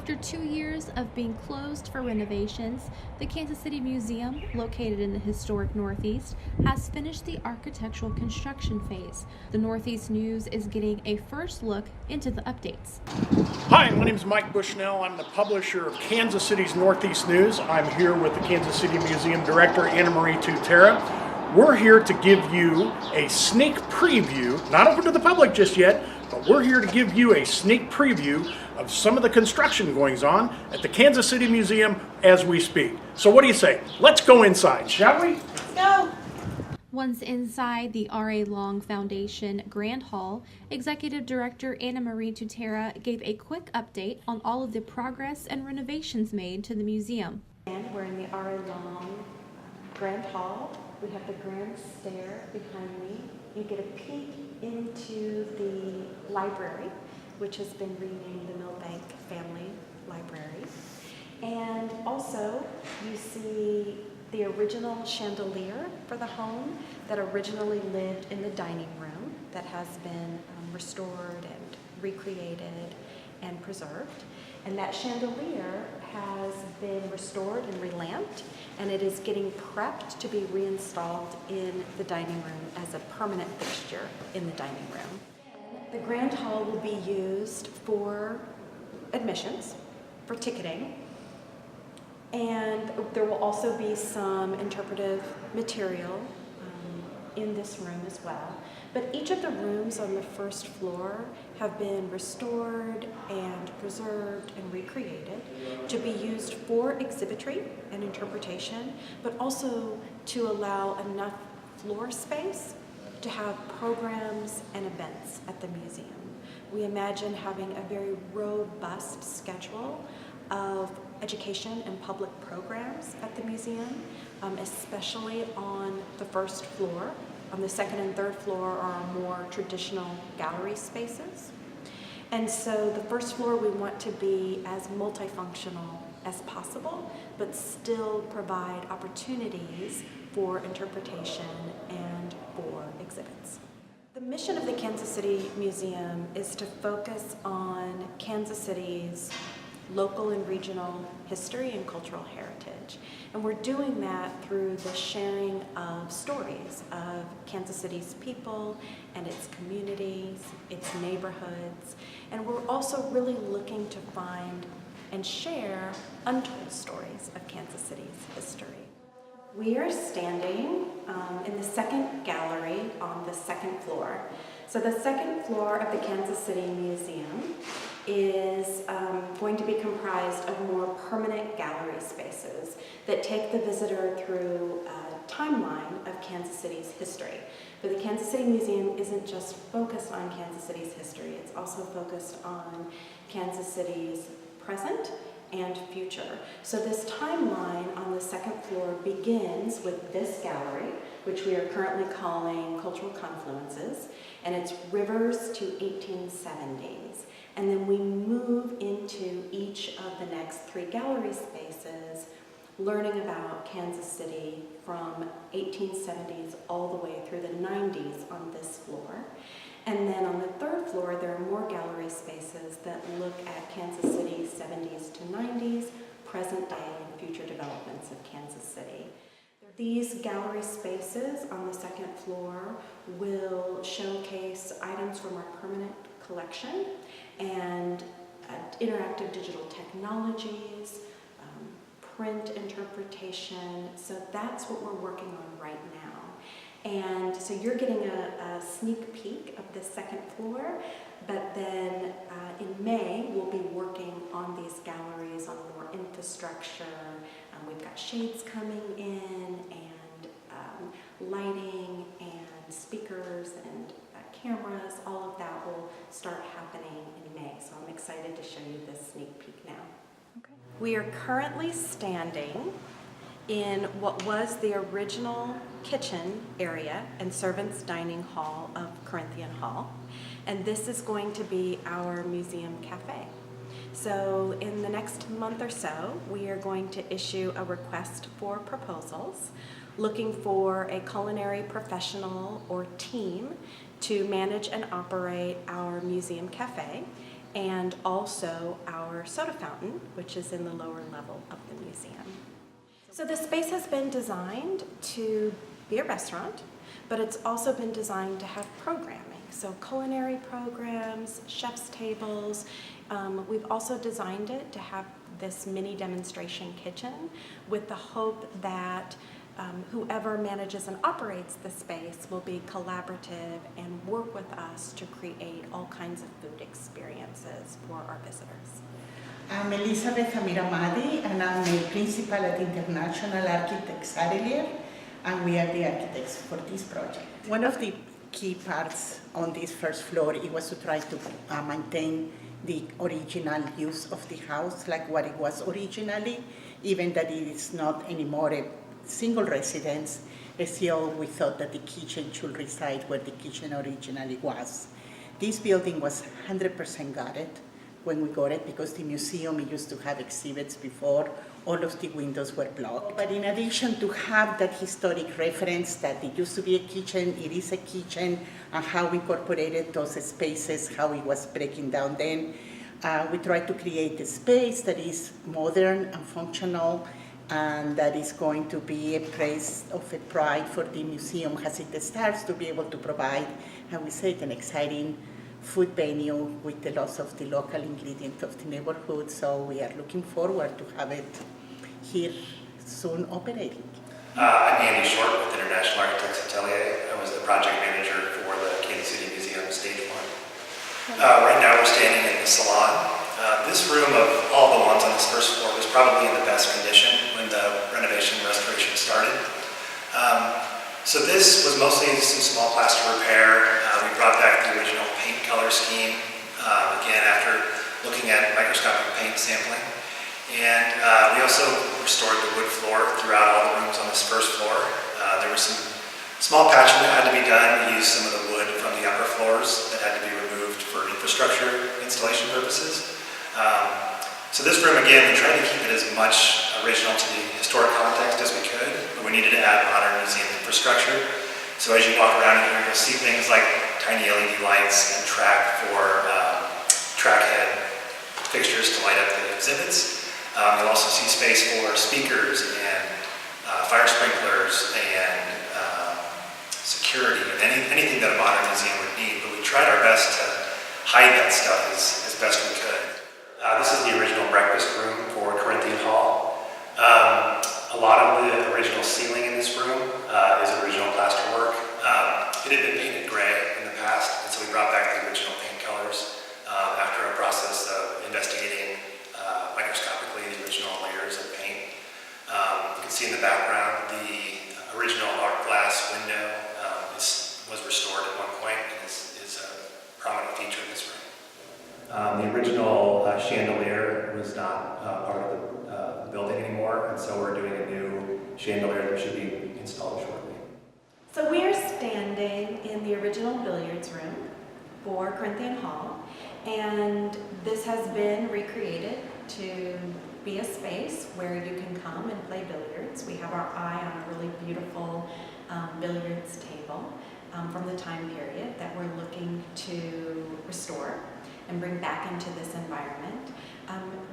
After 2 years of being closed for renovations, the Kansas City Museum, located in the historic Northeast, has finished the architectural construction phase. The Northeast News is getting a first look into the updates. Hi, my name is Mike Bushnell. I'm the publisher of Kansas City's Northeast News. I'm here with the Kansas City Museum Director, Anna Marie Tutera. We're here to give you a sneak preview, not open to the public just yet, but we're here to give you a sneak preview of some of the construction goings on at the Kansas City Museum as we speak. So what do you say? Let's go inside, shall we? Let's go! Once inside the R.A. Long Foundation Grand Hall, Executive Director Anna Marie Tutera gave a quick update on all of the progress and renovations made to the museum. And we're in the R.A. Long Grand Hall. We have the grand stair behind me. You get a peek into the library, which has been renamed the Milbank Family Library. And also, you see the original chandelier for the home that originally lived in the dining room that has been restored and recreated and preserved. And that chandelier has been restored and relamped, and it is getting prepped to be reinstalled in the dining room as a permanent fixture in the dining room. The Grand Hall will be used for admissions, for ticketing, and there will also be some interpretive material in this room as well. But each of the rooms on the first floor have been restored and preserved and recreated to be used for exhibitry and interpretation, but also to allow enough floor space to have programs and events at the museum. We imagine having a very robust schedule of education and public programs at the museum, especially on the first floor. On the second and third floor are our more traditional gallery spaces. And so the first floor we want to be as multifunctional as possible, but still provide opportunities for interpretation and for exhibits. The mission of the Kansas City Museum is to focus on Kansas City's local and regional history and cultural heritage. And we're doing that through the sharing of stories of Kansas City's people and its communities, its neighborhoods. And we're also really looking to find and share untold stories of Kansas City's history. We are standing in the second gallery on the second floor. So the second floor of the Kansas City Museum is going to be comprised of more permanent gallery spaces that take the visitor through a timeline of Kansas City's history. But the Kansas City Museum isn't just focused on Kansas City's history, it's also focused on Kansas City's present and future. So this timeline on the second floor begins with this gallery, which we are currently calling Cultural Confluences, and it's Rivers to 1870s. And then we move into each of the next three gallery spaces, learning about Kansas City from 1870s all the way through the 90s on this floor. And then on the third floor, there are more gallery spaces that look at Kansas City 70s to 90s, present day and future developments of Kansas City. These gallery spaces on the second floor will showcase items from our permanent collection and interactive digital technologies, print interpretation. So that's what we're working on right now. And so you're getting a sneak peek of the second floor, but then in May we'll be working on these galleries on more infrastructure. We've got shades coming in and lighting and speakers and cameras. All of that will start happening in May. So I'm excited to show you this sneak peek now. Okay. We are currently standing in what was the original kitchen area and servants' dining hall of Corinthian Hall. And this is going to be our museum cafe. So in the next month or so, we are going to issue a request for proposals looking for a culinary professional or team to manage and operate our museum cafe. and also our soda fountain, which is in the lower level of the museum. So the space has been designed to be a restaurant, but it's also been designed to have programming. So culinary programs, chef's tables. We've also designed it to have this mini demonstration kitchen with the hope that whoever manages and operates the space will be collaborative and work with us to create all kinds of food experiences for our visitors. I'm Elizabeth Amiramadi, and I'm a principal at International Architects Atelier, and we are the architects for this project. One of the key parts on this first floor, it was to try to maintain the original use of the house, like what it was originally, even that it is not anymore a single residence. Still, we thought that the kitchen should reside where the kitchen originally was. This building was 100% gutted when we got it, because the museum used to have exhibits before. All of the windows were blocked. But in addition to have that historic reference that it used to be a kitchen, it is a kitchen, and how we incorporated those spaces, how it was breaking down then, we tried to create a space that is modern and functional, and that is going to be a place of a pride for the museum as it starts to be able to provide, how we say it, an exciting food venue with the loss of the local ingredient of the neighborhood. So we are looking forward to have it here soon operating. I'm Andy Short with International Architects Atelier. I was the project manager for the Kansas City Museum Stage 1. Right now we're standing in the Salon. This room, of all the ones on this first floor, was probably in the best condition when the renovation and restoration started. So this was mostly some small plaster repair. We brought back the original paint color scheme, again after looking at microscopic paint sampling. And we also restored the wood floor throughout all the rooms on this first floor. There was some small patching that had to be done. We used some of the wood from the upper floors that had to be removed for infrastructure installation purposes. So this room, again, we tried to keep it as much original to the historic context as we could, but we needed to add modern museum infrastructure. So as you walk around in here, you'll see things like tiny LED lights and track head fixtures to light up the exhibits. You'll also see space for speakers and fire sprinklers and security and anything that a modern museum would need. But we tried our best to hide that stuff as best we could. This is the original breakfast room for Corinthian Hall. A lot of the original ceiling in this room is original plasterwork. It had been painted gray in the past, and so we brought back the original paint colors after a process of investigating microscopically the original layers of paint. You can see in the background the original art glass window was restored at one point and is a prominent feature in this room. The original chandelier was not part of the building anymore, and so we're doing a new chandelier that should be installed shortly. So we are standing in the original billiards room for Corinthian Hall, and this has been recreated to be a space where you can come and play billiards. We have our eye on a really beautiful billiards table from the time period that we're looking to restore and bring back into this environment.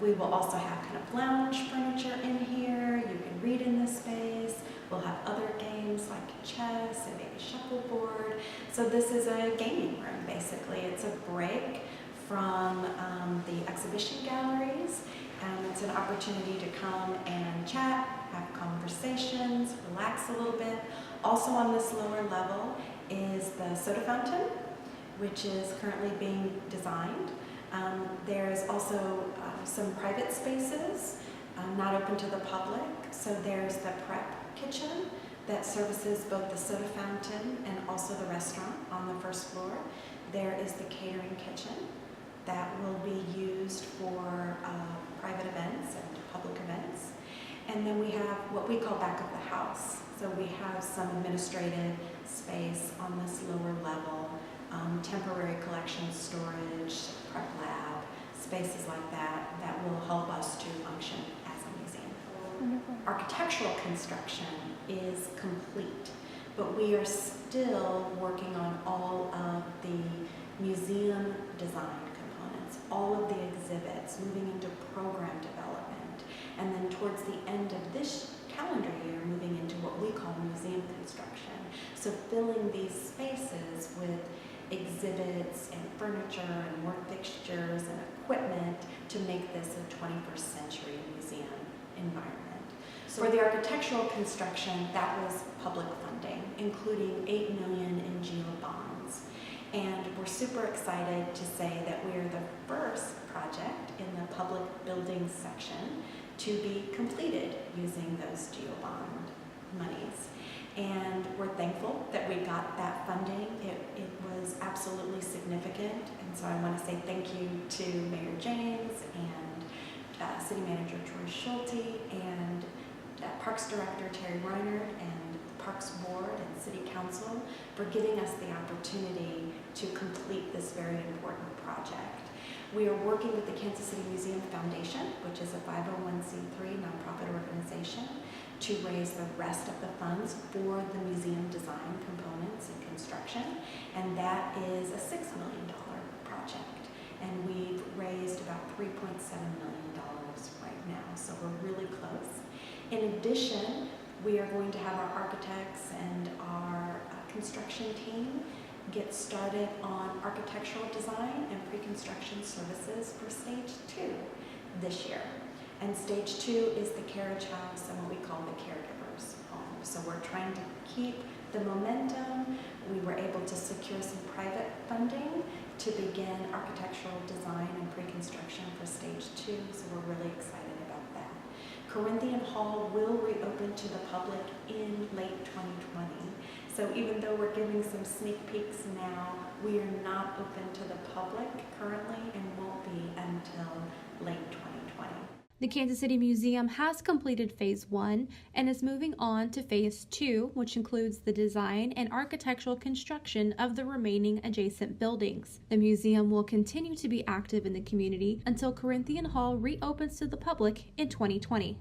We will also have kind of lounge furniture in here. You can read in this space. We'll have other games like chess and maybe shuffleboard. So this is a gaming room, basically. It's a break from the exhibition galleries. It's an opportunity to come and chat, have conversations, relax a little bit. Also on this lower level is the soda fountain, which is currently being designed. There's also some private spaces not open to the public. So there's the prep kitchen that services both the soda fountain and also the restaurant on the first floor. There is the catering kitchen that will be used for private events and public events. And then we have what we call back of the house. So we have some administrative space on this lower level, temporary collection storage, prep lab, spaces like that that will help us to function as a museum. Wonderful. Architectural construction is complete, but we are still working on all of the museum design components. all of the exhibits, moving into program development, and then towards the end of this calendar year, moving into what we call museum construction. So filling these spaces with exhibits and furniture and work fixtures and equipment to make this a 21st century museum environment. So for the architectural construction, that was public funding, including $8 million in GEO bonds. And we're super excited to say that we are the first project in the public buildings section to be completed using those GEO bond monies. And we're thankful that we got that funding. It was absolutely significant. And so I want to say thank you to Mayor James and City Manager Troy Schulte and Parks Director Terry Reinert and Parks Board and City Council for giving us the opportunity to complete this very important project. We are working with the Kansas City Museum Foundation, which is a 501c3 nonprofit organization, to raise the rest of the funds for the museum design components and construction, and that is a $6 million project. And we've raised about $3.7 million right now, so we're really close. In addition, we are going to have our architects and our construction team get started on architectural design and pre-construction services for stage 2 this year. And stage 2 is the carriage house and what we call the caregivers home. So we're trying to keep the momentum. We were able to secure some private funding to begin architectural design and pre-construction for stage 2, so we're really excited about that. Corinthian Hall will reopen to the public in late 2020. So even though we're giving some sneak peeks now, we are not open to the public currently and won't be until late 2020. The Kansas City Museum has completed Phase 1 and is moving on to Phase 2, which includes the design and architectural construction of the remaining adjacent buildings. The museum will continue to be active in the community until Corinthian Hall reopens to the public in 2020.